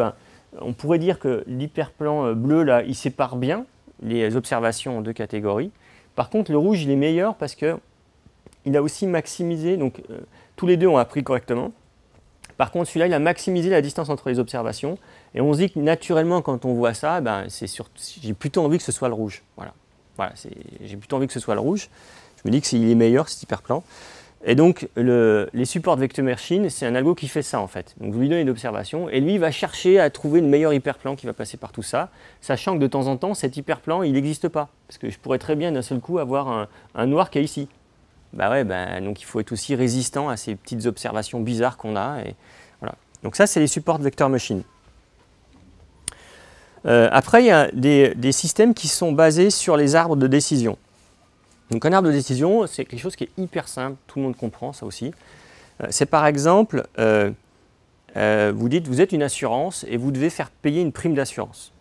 on pourrait dire que l'hyperplan bleu, là, il sépare bien les observations en deux catégories. Par contre, le rouge, il est meilleur parce qu'il a aussi maximisé, donc tous les deux ont appris correctement. Par contre, celui-là, il a maximisé la distance entre les observations. Et on se dit que naturellement, quand on voit ça, j'ai plutôt envie que ce soit le rouge. Voilà, j'ai plutôt envie que ce soit le rouge. Je me dis qu'il est meilleur, cet hyperplan. Et donc, les Support Vector Machine, c'est un algo qui fait ça en fait. Donc, vous lui donnez une observation et lui, il va chercher à trouver le meilleur hyperplan qui va passer par tout ça, sachant que de temps en temps, cet hyperplan, il n'existe pas. Parce que je pourrais très bien d'un seul coup avoir un noir qui est ici. Donc il faut être aussi résistant à ces petites observations bizarres qu'on a. Et voilà. Donc ça, c'est les Support Vector Machine. Après, il y a des systèmes qui sont basés sur les arbres de décision. Donc un arbre de décision, c'est quelque chose qui est hyper simple, tout le monde comprend ça aussi. C'est par exemple, vous dites, vous êtes une assurance et vous devez faire payer une prime d'assurance.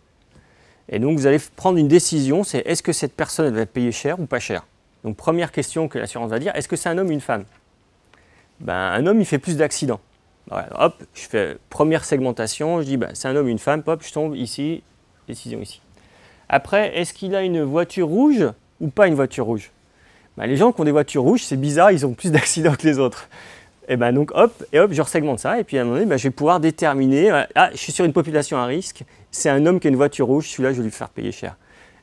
Et donc vous allez prendre une décision, c'est est-ce que cette personne elle va payer cher ou pas cher? Donc première question que l'assurance va dire, est-ce que c'est un homme ou une femme? Un homme, il fait plus d'accidents. Voilà, hop, je fais première segmentation, je dis c'est un homme ou une femme, hop, je tombe ici, décision ici. Après, est-ce qu'il a une voiture rouge ou pas une voiture rouge? Les gens qui ont des voitures rouges, c'est bizarre, ils ont plus d'accidents que les autres. Et donc hop, je resegmente ça, et puis à un moment donné, je vais pouvoir déterminer, je suis sur une population à risque, c'est un homme qui a une voiture rouge, celui-là, je vais lui faire payer cher.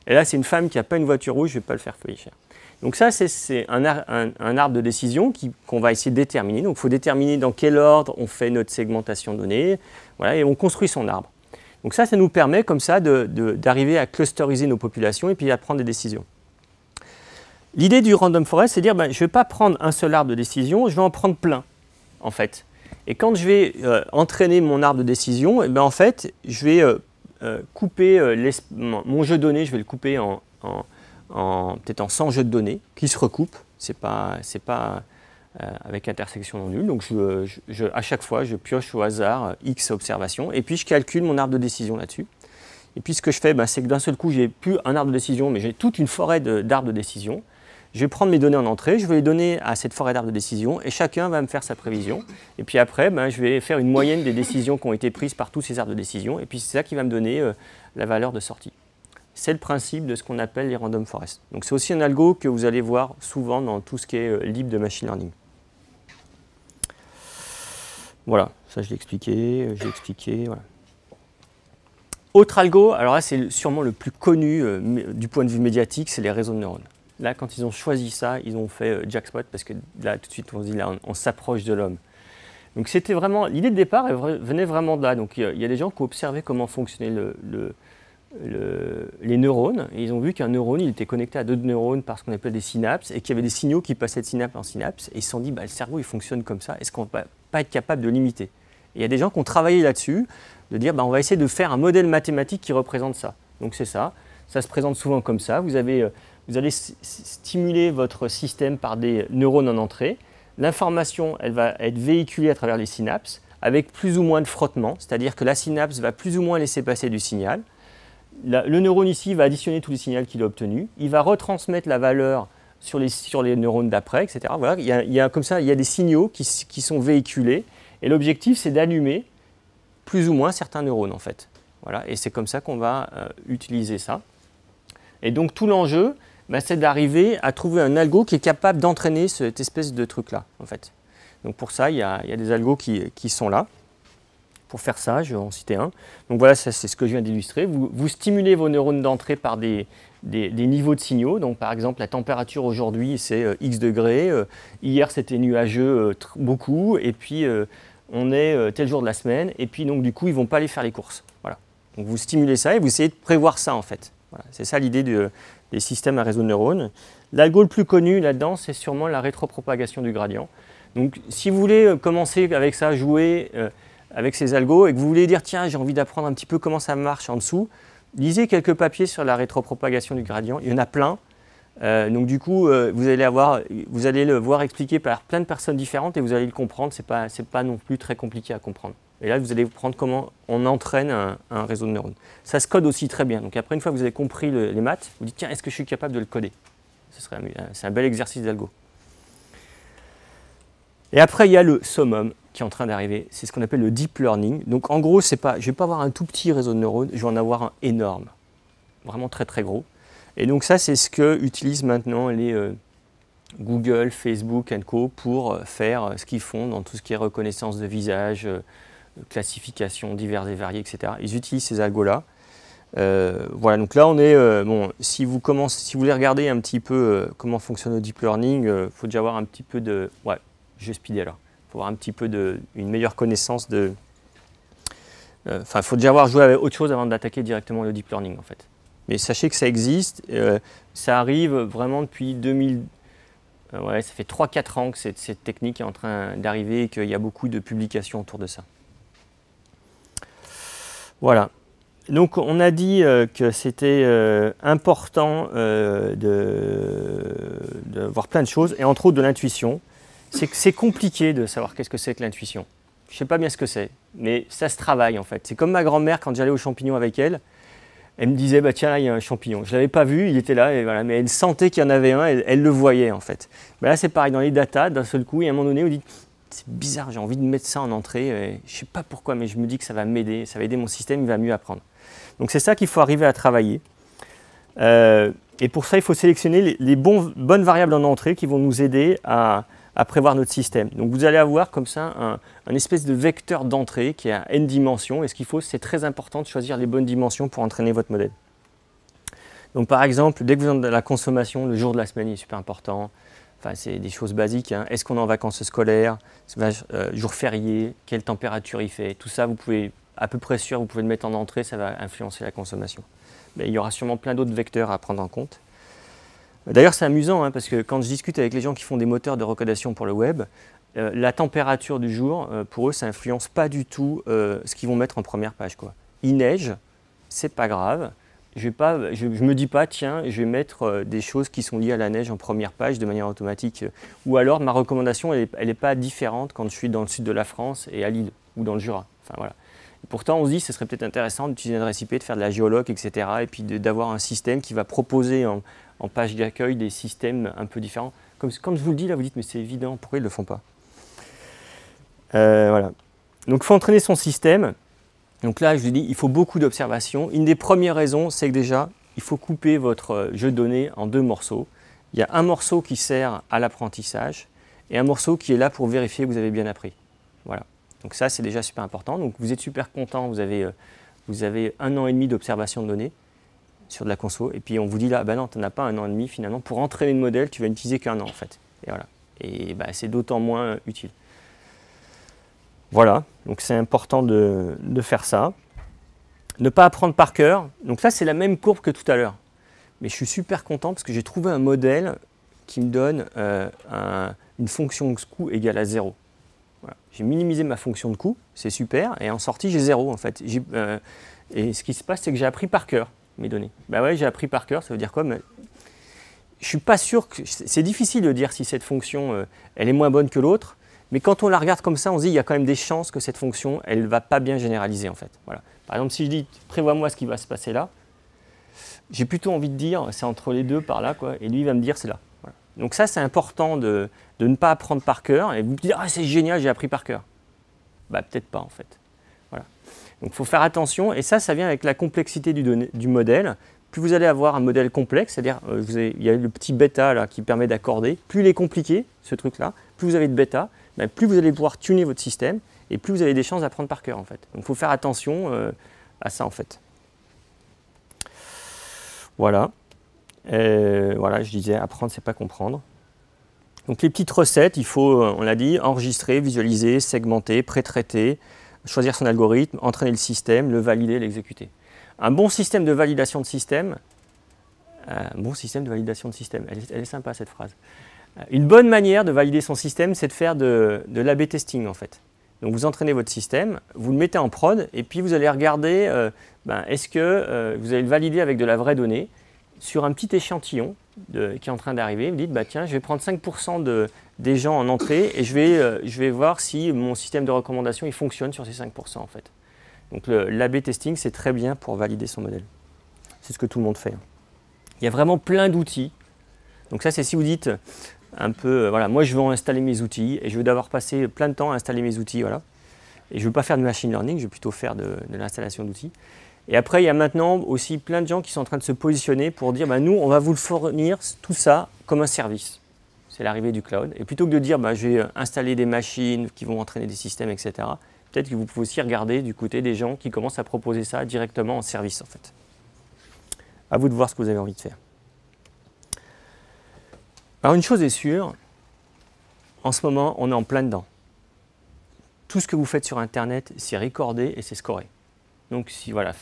Et là, c'est une femme qui n'a pas une voiture rouge, je ne vais pas le faire payer cher. Donc ça, c'est un arbre de décision qu'on va essayer de déterminer. Donc il faut déterminer dans quel ordre on fait notre segmentation donnée, voilà, et on construit son arbre. Donc ça nous permet comme ça d'arriver à clusteriser nos populations et puis à prendre des décisions. L'idée du random forest, c'est de dire, je ne vais pas prendre un seul arbre de décision, je vais en prendre plein, en fait. Et quand je vais entraîner mon arbre de décision, en fait, je vais couper mon jeu de données, je vais le couper peut-être en 100 jeux de données qui se recoupent. C'est pas avec intersection non nulle. Donc à chaque fois, je pioche au hasard X observations et puis je calcule mon arbre de décision là-dessus. Et puis ce que je fais, c'est que d'un seul coup, j'ai plus un arbre de décision, mais j'ai toute une forêt d'arbres de décision. Je vais prendre mes données en entrée, je vais les donner à cette forêt d'arbres de décision et chacun va me faire sa prévision. Et puis après, je vais faire une moyenne des décisions qui ont été prises par tous ces arbres de décision. Et puis c'est ça qui va me donner la valeur de sortie. C'est le principe de ce qu'on appelle les random forests. Donc c'est aussi un algo que vous allez voir souvent dans tout ce qui est libre de machine learning. Voilà, ça je l'ai expliqué, voilà. Autre algo, alors là c'est sûrement le plus connu du point de vue médiatique, c'est les réseaux de neurones. Là, quand ils ont choisi ça, ils ont fait jackpot parce que là, tout de suite, on se dit, là, on s'approche de l'homme. Donc, c'était vraiment, l'idée de départ, elle venait vraiment de là. Donc, il y a des gens qui ont observé comment fonctionnaient les neurones. Et ils ont vu qu'un neurone, il était connecté à d'autres neurones par ce qu'on appelle des synapses et qu'il y avait des signaux qui passaient de synapse en synapse. Et ils se sont dit, le cerveau, il fonctionne comme ça. Est-ce qu'on ne va pas être capable de l'imiter? Et il y a des gens qui ont travaillé là-dessus, de dire, on va essayer de faire un modèle mathématique qui représente ça. Donc, c'est ça. Ça se présente souvent comme ça. Vous allez stimuler votre système par des neurones en entrée. L'information, elle va être véhiculée à travers les synapses avec plus ou moins de frottement, c'est-à-dire que la synapse va plus ou moins laisser passer du signal. Le neurone ici va additionner tous les signaux qu'il a obtenus. Il va retransmettre la valeur sur les neurones d'après, etc. Voilà, comme ça, il y a des signaux qui sont véhiculés. Et l'objectif, c'est d'allumer plus ou moins certains neurones, en fait. Voilà, et c'est comme ça qu'on va utiliser ça. Et donc, tout l'enjeu, c'est d'arriver à trouver un algo qui est capable d'entraîner cette espèce de truc-là, en fait. Donc pour ça, il y a des algos qui sont là. Pour faire ça, je vais en citer un. Donc voilà, c'est ce que je viens d'illustrer. Vous stimulez vos neurones d'entrée par des niveaux de signaux. Donc par exemple, la température aujourd'hui, c'est X degrés. Hier, c'était nuageux beaucoup. Et puis, on est tel jour de la semaine. Et puis, donc du coup, ils ne vont pas aller faire les courses. Voilà. Donc vous stimulez ça et vous essayez de prévoir ça, en fait. Voilà. C'est ça l'idée des systèmes à réseau de neurones. L'algo le plus connu là-dedans, c'est sûrement la rétropropagation du gradient. Donc, si vous voulez commencer avec ça, jouer avec ces algos, et que vous voulez dire, tiens, j'ai envie d'apprendre un petit peu comment ça marche en dessous, lisez quelques papiers sur la rétropropagation du gradient. Il y en a plein. Donc, du coup, vous allez le voir expliqué par plein de personnes différentes et vous allez le comprendre. C'est pas non plus très compliqué à comprendre. Et là, vous allez comprendre comment on entraîne un réseau de neurones. Ça se code aussi très bien. Donc après, une fois que vous avez compris les maths, vous dites, tiens, est-ce que je suis capable de le coder? C'est un bel exercice d'algo. Et après, il y a le summum qui est en train d'arriver. C'est ce qu'on appelle le deep learning. Donc en gros, je ne vais pas avoir un tout petit réseau de neurones, je vais en avoir un énorme. Vraiment très très gros. Et donc ça, c'est ce que utilisent maintenant les Google, Facebook & Co. pour faire ce qu'ils font dans tout ce qui est reconnaissance de visage, classification diverses et variées, etc. Ils utilisent ces algos-là. Voilà, donc là on est, si vous voulez regarder un petit peu comment fonctionne le deep learning, il faut déjà avoir un petit peu de, je vais speeder alors, il faut avoir un petit peu une meilleure connaissance de, il faut déjà avoir joué avec autre chose avant d'attaquer directement le deep learning en fait. Mais sachez que ça existe, ça arrive vraiment depuis 2000, ça fait 3-4 ans que cette technique est en train d'arriver et qu'il y a beaucoup de publications autour de ça. Voilà. Donc on a dit que c'était important de voir plein de choses, et entre autres de l'intuition. C'est compliqué de savoir qu'est-ce que c'est que l'intuition. Je ne sais pas bien ce que c'est, mais ça se travaille en fait. C'est comme ma grand-mère quand j'allais aux champignons avec elle. Elle me disait, tiens là il y a un champignon. Je ne l'avais pas vu, il était là, et voilà, mais elle sentait qu'il y en avait un, elle le voyait en fait. Là c'est pareil, dans les datas, d'un seul coup, et à un moment donné, on dit, c'est bizarre, j'ai envie de mettre ça en entrée, je ne sais pas pourquoi, mais je me dis que ça va m'aider, ça va aider mon système, il va mieux apprendre. Donc c'est ça qu'il faut arriver à travailler. Et pour ça, il faut sélectionner les bonnes variables en entrée qui vont nous aider à prévoir notre système. Donc vous allez avoir comme ça un espèce de vecteur d'entrée qui a n dimensions. Et ce qu'il faut, c'est très important de choisir les bonnes dimensions pour entraîner votre modèle. Donc par exemple, dès que vous êtes dans la consommation, le jour de la semaine il est super important. Enfin, c'est des choses basiques. Est-ce qu'on est en vacances scolaires, jour férié, quelle température il fait. Tout ça, vous pouvez à peu près sûr, vous pouvez le mettre en entrée, ça va influencer la consommation. Mais il y aura sûrement plein d'autres vecteurs à prendre en compte. D'ailleurs, c'est amusant, hein, parce que quand je discute avec les gens qui font des moteurs de recodation pour le web, la température du jour, pour eux, ça n'influence pas du tout ce qu'ils vont mettre en première page, quoi. Il neige, c'est pas grave. Je me dis pas, tiens, je vais mettre des choses qui sont liées à la neige en première page de manière automatique. Ou alors, ma recommandation, elle n'est pas différente quand je suis dans le sud de la France et à Lille ou dans le Jura. Enfin, voilà. Et pourtant, on se dit que ce serait peut-être intéressant d'utiliser une RCP, de faire de la géologue, etc. Et puis d'avoir un système qui va proposer en page d'accueil des systèmes un peu différents. Comme je vous le dis, là, vous dites, mais c'est évident, pourquoi ils ne le font pas? Voilà. Donc, il faut entraîner son système. Donc là, je vous dis, il faut beaucoup d'observations. Une des premières raisons, c'est que déjà, il faut couper votre jeu de données en 2 morceaux. Il y a un morceau qui sert à l'apprentissage et un morceau qui est là pour vérifier que vous avez bien appris. Voilà. Donc ça, c'est déjà super important. Donc vous êtes super content, vous avez 1 an et demi d'observation de données sur de la conso. Et puis on vous dit là, ben non, tu n'en as pas 1 an et demi finalement. Pour entraîner le modèle, tu vas n'utiliser qu'1 an en fait. Et voilà. Et ben, c'est d'autant moins utile. Voilà, donc c'est important de faire ça. Ne pas apprendre par cœur. Donc là, c'est la même courbe que tout à l'heure. Mais je suis super content parce que j'ai trouvé un modèle qui me donne une fonction de coût égale à 0. Voilà. J'ai minimisé ma fonction de coût, c'est super. Et en sortie, j'ai 0 en fait. Et ce qui se passe, c'est que j'ai appris par cœur mes données. Ben ouais, j'ai appris par cœur, ça veut dire quoi? Je ne suis pas sûr que... C'est difficile de dire si cette fonction, elle est moins bonne que l'autre. Mais quand on la regarde comme ça, on se dit qu'il y a quand même des chances que cette fonction, elle ne va pas bien généraliser en fait. Voilà. Par exemple, si je dis prévois-moi ce qui va se passer là, j'ai plutôt envie de dire c'est entre les deux par là, quoi, et lui il va me dire c'est là. Voilà. Donc ça, c'est important de ne pas apprendre par cœur et vous dire ah c'est génial, j'ai appris par cœur. Bah peut-être pas en fait. Voilà. Donc il faut faire attention et ça vient avec la complexité du modèle. Plus vous allez avoir un modèle complexe, c'est-à-dire il y a le petit bêta là qui permet d'accorder, plus il est compliqué ce truc-là, plus vous avez de bêta. Ben, plus vous allez pouvoir tuner votre système et plus vous avez des chances d'apprendre par cœur en fait. Donc il faut faire attention à ça en fait. Voilà. Voilà, je disais, apprendre, c'est pas comprendre. Donc les petites recettes, il faut, on l'a dit, enregistrer, visualiser, segmenter, pré-traiter, choisir son algorithme, entraîner le système, le valider, l'exécuter. Un bon système de validation de système, elle est sympa cette phrase. Une bonne manière de valider son système, c'est de faire de l'A/B testing en fait. Donc vous entraînez votre système, vous le mettez en prod et puis vous allez regarder est-ce que vous allez le valider avec de la vraie donnée sur un petit échantillon qui est en train d'arriver. Vous dites tiens, je vais prendre 5% des gens en entrée et je vais voir si mon système de recommandation il fonctionne sur ces 5% en fait. Donc l'A/B testing, c'est très bien pour valider son modèle. C'est ce que tout le monde fait. Il y a vraiment plein d'outils. Donc ça, c'est si vous dites un peu, voilà, moi je veux installer mes outils et je veux d'abord passer plein de temps à installer mes outils, voilà. Et je ne veux pas faire de machine learning, je veux plutôt faire de l'installation d'outils. Et après, il y a maintenant aussi plein de gens qui sont en train de se positionner pour dire, nous, on va vous le fournir, tout ça, comme un service. C'est l'arrivée du cloud. Et plutôt que de dire, je vais installer des machines qui vont entraîner des systèmes, etc., peut-être que vous pouvez aussi regarder du côté des gens qui commencent à proposer ça directement en service, en fait. À vous de voir ce que vous avez envie de faire. Alors une chose est sûre, en ce moment, on est en plein dedans. Tout ce que vous faites sur Internet, c'est recordé et c'est scoré. Donc voilà,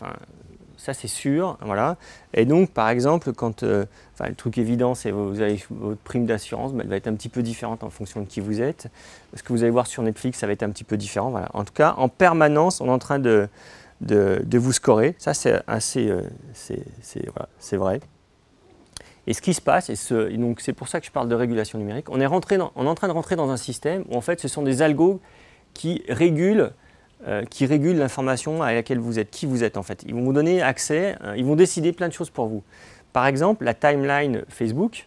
ça c'est sûr, voilà. Et donc par exemple, quand le truc évident, c'est vous avez votre prime d'assurance, elle va être un petit peu différente en fonction de qui vous êtes. Ce que vous allez voir sur Netflix, ça va être un petit peu différent. Voilà. En tout cas, en permanence, on est en train de vous scorer. Ça c'est assez, c'est vrai. Et ce qui se passe, et donc c'est pour ça que je parle de régulation numérique, on est en train de rentrer dans un système où en fait ce sont des algos qui régulent l'information à laquelle vous êtes, qui vous êtes en fait. Ils vont vous donner accès, ils vont décider plein de choses pour vous. Par exemple, la timeline Facebook,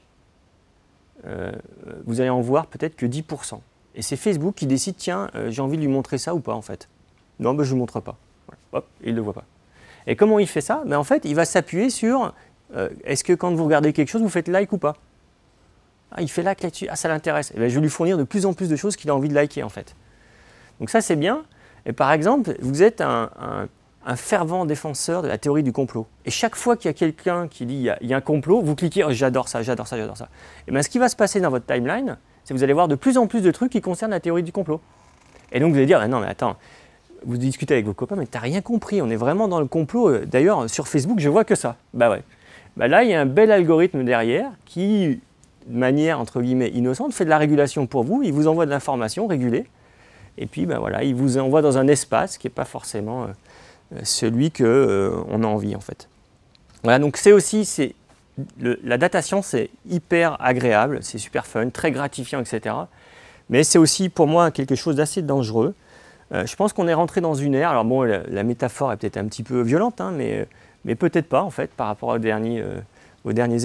vous allez en voir peut-être que 10%. Et c'est Facebook qui décide, tiens, j'ai envie de lui montrer ça ou pas en fait. Non, je ne lui montre pas. Voilà. Hop, il ne le voit pas. Et comment il fait ça? En fait, il va s'appuyer sur... est-ce que quand vous regardez quelque chose, vous faites like ou pas? Il fait like là-dessus, ça l'intéresse. Je vais lui fournir de plus en plus de choses qu'il a envie de liker en fait. Donc ça c'est bien. Et par exemple, vous êtes un fervent défenseur de la théorie du complot. Et chaque fois qu'il y a quelqu'un qui dit il y a un complot, vous cliquez j'adore ça, j'adore ça, j'adore ça. Et ce qui va se passer dans votre timeline, c'est que vous allez voir de plus en plus de trucs qui concernent la théorie du complot. Et donc vous allez dire non mais attends, vous discutez avec vos copains, mais tu n'as rien compris, on est vraiment dans le complot. D'ailleurs, sur Facebook, je vois que ça. Bah ouais. Bah là, il y a un bel algorithme derrière qui, de manière entre guillemets innocente, fait de la régulation pour vous. Il vous envoie de l'information régulée. Et puis, ben voilà, il vous envoie dans un espace qui n'est pas forcément celui qu'on a envie, en fait. Voilà, donc c'est aussi, la data science, c'est hyper agréable, c'est super fun, très gratifiant, etc. Mais c'est aussi, pour moi, quelque chose d'assez dangereux. Je pense qu'on est rentré dans une ère, alors bon, la métaphore est peut-être un petit peu violente, hein, mais peut-être pas, en fait, par rapport aux derniers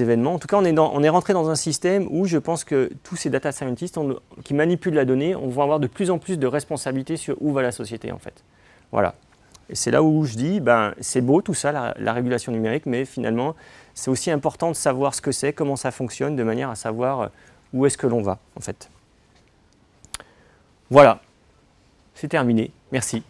événements. En tout cas, on est rentré dans un système où je pense que tous ces data scientists qui manipulent la donnée, on va avoir de plus en plus de responsabilités sur où va la société, en fait. Voilà. Et c'est là où je dis, ben, c'est beau tout ça, la régulation numérique, mais finalement, c'est aussi important de savoir ce que c'est, comment ça fonctionne, de manière à savoir où est-ce que l'on va, en fait. Voilà. C'est terminé. Merci.